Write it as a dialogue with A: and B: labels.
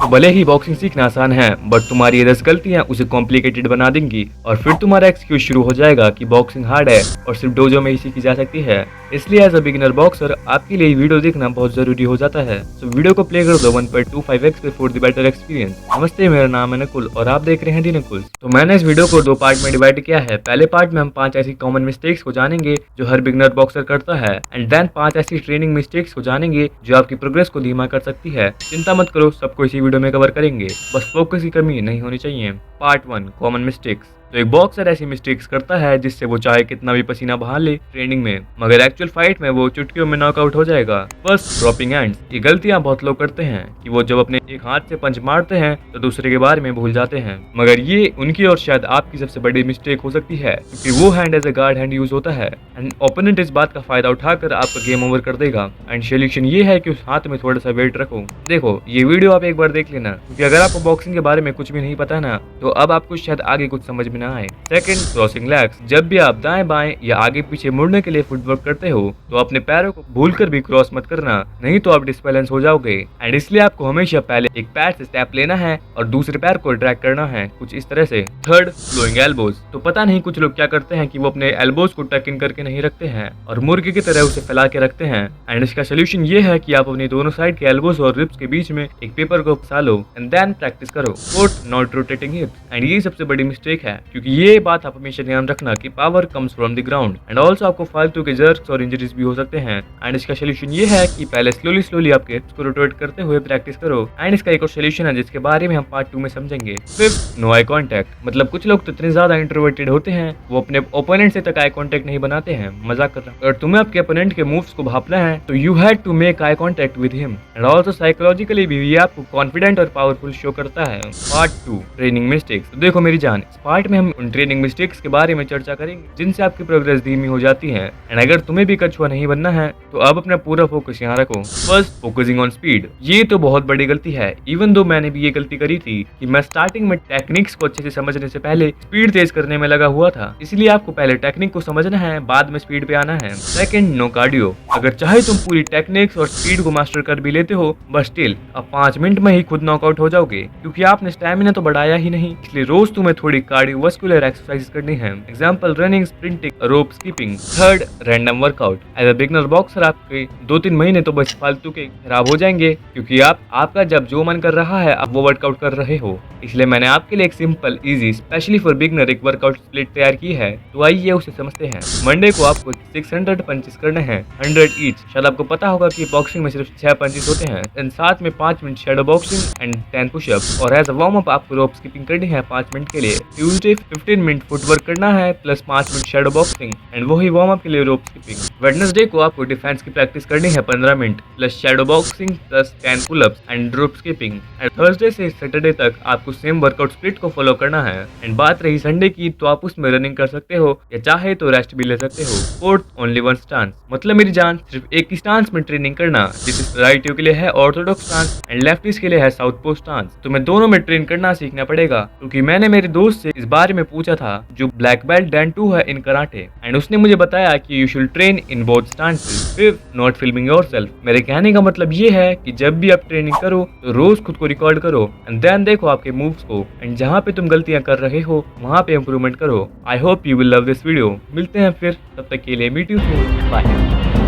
A: तो भले ही बॉक्सिंग सीखना आसान है, बट तुम्हारी ये 10 गलतियां उसे कॉम्प्लिकेटेड बना देंगी और फिर तुम्हारा एक्सक्यूज शुरू हो जाएगा कि बॉक्सिंग हार्ड है और सिर्फ डोजो में ही सीखी जा सकती है। इसलिए एज अ बिगिनर बॉक्सर आपके लिए वीडियो देखना बहुत जरूरी हो जाता है। तो वीडियो को प्ले कर दो 1.25x पे फॉर द बेटर एक्सपीरियंस। नमस्ते, मेरा नाम है नकुल और आप देख रहे हैं दी नकुल। तो मैंने इस वीडियो को 2 पार्ट में डिवाइड किया है। पहले पार्ट में हम 5 ऐसी कॉमन मिस्टेक्स को जानेंगे जो हर बिगिनर बॉक्सर करता है, एंड देन 5 ऐसी ट्रेनिंग मिस्टेक्स को जानेंगे जो आपकी प्रोग्रेस को धीमा कर सकती है। चिंता मत करो, सबको इसी वीडियो में कवर करेंगे, बस फोकस की कमी नहीं होनी चाहिए। Part 1, common mistakes. तो एक बॉक्सर ऐसी मिस्टेक्स करता है जिससे वो चाहे कितना भी पसीना बहा ले ट्रेनिंग में, मगर एक्चुअल फाइट में वो चुटकियों में नॉकआउट हो जाएगा। First, dropping hands. ये गलतियां बहुत लोग करते हैं कि वो जब अपने एक हाथ से पंच मारते हैं तो दूसरे के बारे में भूल जाते हैं, मगर ये उनकी और शायद आपकी सबसे बड़ी मिस्टेक हो सकती है, क्योंकि वो hand as a guard hand use होता है एंड ओपोनेंट इस बात का फायदा उठाकर आपका गेम ओवर कर देगा। एंड सोल्यूशन ये है कि उस हाथ में थोड़ा सा वेट रखो। देखो, ये वीडियो आप एक बार देख लेना, क्योंकि अगर आपको बॉक्सिंग के बारे में कुछ भी नहीं पता ना, तो अब आपको शायद आगे कुछ समझ में ना आए। Second, crossing legs. जब भी आप दाएं बाएं या आगे पीछे मुड़ने के लिए फुटवर्क करते हो तो अपने पैरों को भूलकर भी क्रॉस मत करना, नहीं तो आप डिसबैलेंस हो जाओगे। एंड इसलिए आपको हमेशा पहले एक पैर से स्टेप लेना है और दूसरे पैर को ड्रैग करना है, कुछ इस तरह से। Third, flowing elbows. तो पता नहीं कुछ लोग क्या करते हैं कि वो अपने एल्बोज को टक इन करके नहीं रखते हैं और मुर्गे की तरह उसे फैला के रखते हैं। एंड इसका सोल्यूशन ये है कि आप अपनी दोनों साइड के एल्बोज और रिब्स के बीच में एक पेपर को फंसा लो एंड देन प्रैक्टिस करो। Fourth, not rotating हिप्स। एंड ये सबसे बड़ी मिस्टेक है, क्योंकि ये बात आप हमेशा ध्यान रखना कि power comes from the ground and also आपको फालतू के जर्क्स और इंजरीज भी हो सकते हैं। एंड इसका सोल्यूशन ये है कि पहले स्लोली आपके हिप्स को रोटेट करते हुए प्रैक्टिस करो। एंड इसका एक और सोल्यूशन है जिसके बारे में हम पार्ट 2 में समझेंगे। Fifth, no eye contact. मतलब कुछ लोग तो इतने ज्यादा इंट्रोवर्टेड होते हैं वो अपने ओपोनेंट से तक आई कॉन्टैक्ट नहीं बनाते हैं। मजाक कर रहा हूं। अगर तुम्हें आपके ओपोनेंट के मूव्स को भापना है तो you had to make eye contact with him. And also psychologically भी ये आपको कॉन्फिडेंट और पावरफुल शो करता है। Part 2, training mistakes. तो देखो मेरी जान, इस पार्ट में हम उन ट्रेनिंग मिस्टेक्स के बारे में चर्चा करेंगे जिनसे आपकी प्रोग्रेस धीमी हो जाती है। एंड अगर तुम्हें भी कछुआ नहीं बनना है तो अब अपना पूरा फोकस यहाँ रखो। First, focusing on speed. ये तो बहुत बड़ी गलती है, इवन दो मैंने भी ये गलती करी थी कि मैं स्टार्टिंग में टेक्निक्स को अच्छे से समझने से पहले स्पीड तेज करने में लगा हुआ था। इसलिए आपको पहले टेक्निक को समझना है, बाद में स्पीड पे आना है। Second, no cardio. अगर चाहे तुम पूरी टेक्निक्स और स्पीड को मास्टर कर भी लेते हो, बट स्टिल अब 5 मिनट में ही खुद नॉकआउट हो जाओगे, क्योंकि आपने स्टैमिना तो बढ़ाया ही नहीं। इसलिए रोज तुम्हें थोड़ी कार्डियोवास्कुलर एक्सरसाइज करनी है, example running, sprinting, rope skipping. Third, random workout. As a beginner boxer आपके 2-3 महीने तो बस फालतू के खराब हो जाएंगे, क्योंकि आपका जब जो मन कर रहा है आप वो वर्कआउट कर रहे हो। इसलिए मैंने आपके लिए एक simple, easy, specially for beginner एक वर्कआउट स्प्लिट तैयार की है। तो आइए उसे समझते हैं। मंडे को आपको 600 पंचेस करने हैं, 100 ईच। शायद आपको पता होगा कि बॉक्सिंग में सिर्फ 6 पंचेस होते हैं, एंड साथ में 5 minute shadow boxing and 10 pushups. और एज अ वार्म अप आपको रोप स्कीपिंग करनी है 5 मिनट के लिए। ट्यूसडे 15 मिनट फुटवर्क करना है plus 5 minute shadow boxing and वही वार्म अप के लिए रोप स्कीपिंग। वेडनेसडे को आपको डिफेंस की प्रैक्टिस करनी है 15 minute plus shadow boxing plus 10 pullups and rope skipping. And Thursday से सैटरडे तक आपको सेम वर्कआउट स्प्लिट को फॉलो करना है। एंड बात रही संडे की, तो आप उसमें रनिंग कर सकते हो या चाहे तो रेस्ट भी ले सकते हो। Fourth, only one stance. मतलब मेरी जान, सिर्फ एक ही स्टांस में ट्रेनिंग करना, जिस राइटियों के लिए है ऑर्थोडॉक्स स्टांस एंड लेफ्टिस्ट के लिए है साउथपो स्टांस। तुम्हें दोनों में ट्रेन करना सीखना पड़ेगा, क्योंकि मैंने मेरे दोस्त से इस बारे में पूछा था जो ब्लैक बेल्ट डैन 2 है इन कराटे, एंड उसने मुझे बताया कि you should train in both stances. Fifth, not filming yourself. मेरे कहने का मतलब ये है कि जब भी आप ट्रेनिंग करो तो रोज खुद को रिकॉर्ड करो एंड देन देखो आपके मूव्स को, एंड जहाँ पे तुम गलतियां कर रहे हो वहाँ पे इंप्रूवमेंट करो। I hope you will love this video. मिलते हैं फिर, तब तक के लिए मीट यू सून, बाय।